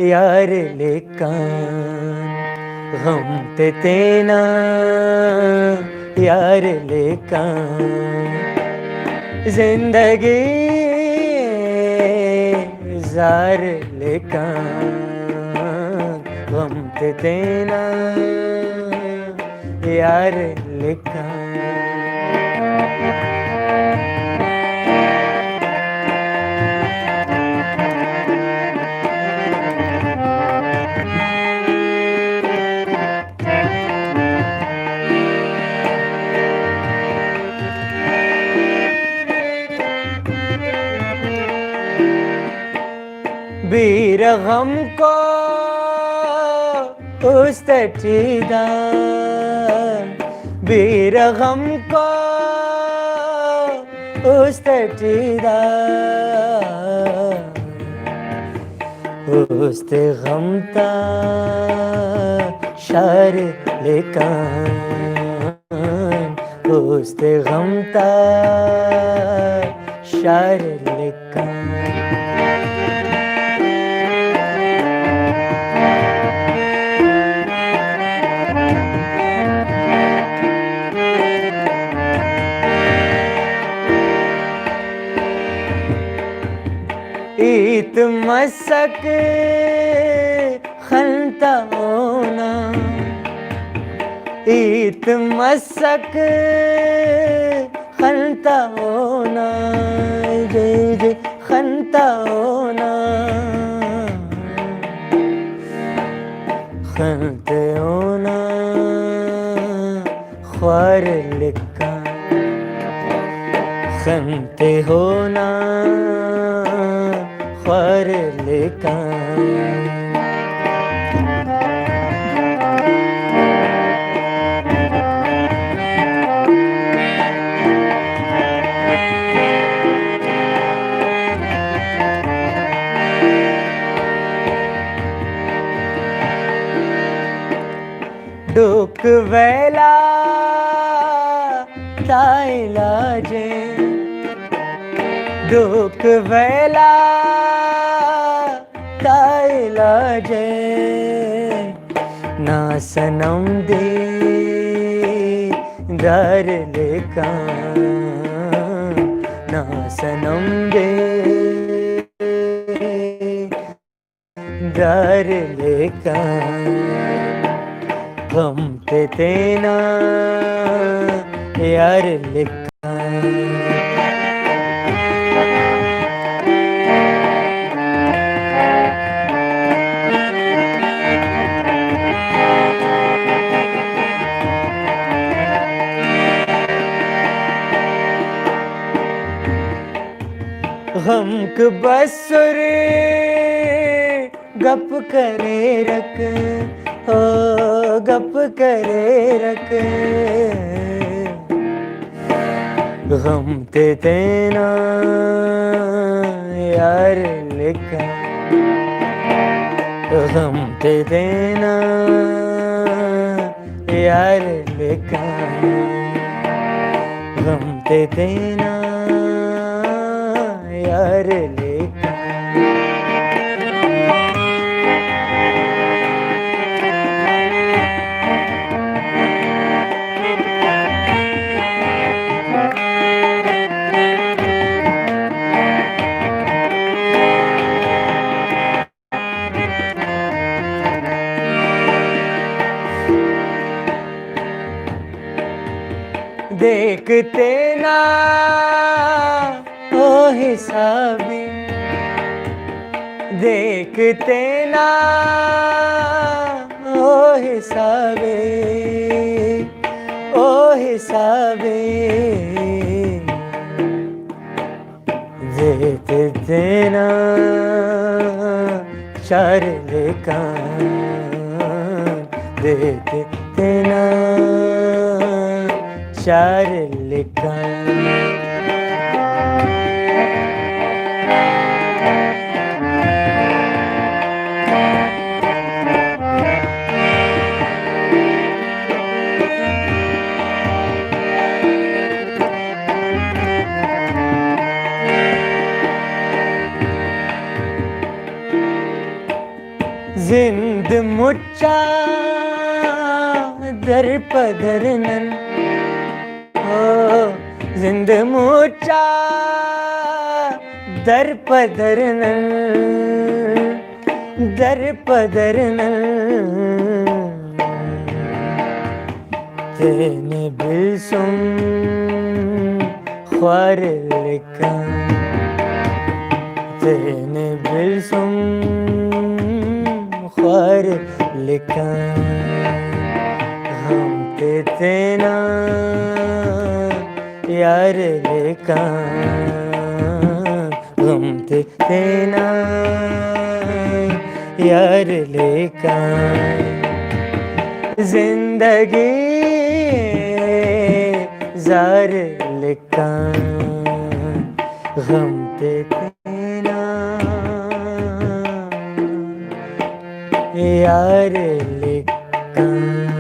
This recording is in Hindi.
यार लेकान गम ते तेना यार लेकान जिंदगी जार लेकान गम ते तेना यार लेकान बीर गम को उस्तचीदा बीर गम को उस्तचीदा उस्त गमता शार लेकान उस्त गमता शार लेकान ईत मसक खलता होना ईत मसक खलता होना जे जे खलता होना खलते होना ख्वार लिखा खलते होना ख्वार लेकान दुख वेला ताइलाजे दुख वेला ताइलाजे ना सनम दे दर लेकान ना सनम दे दर लेकान गम ते तेना यार लेकान गम के बसरे गप करे रख ओ गप करे रख गम ते तेना यार लिखा गम ते तेना यार लिखा गम ते तेना यार लेका देखते ना ओ हिसाबी देखते ना ओ हिसाबी देते ना चार लेकान देते ना चार लेकान जिंद मुच्चा दर पदरनन ओ जिंद मुच्चा दर पदरनन दर पदरनन तेने बिल्सुम ख्वार लिखन तेने बिल्सुम ख्वार लिखन हम ते तेना यार लिखन हम ते तेना यार लिखन जिंदगी जार लिखन गम ते तेना यार लिखन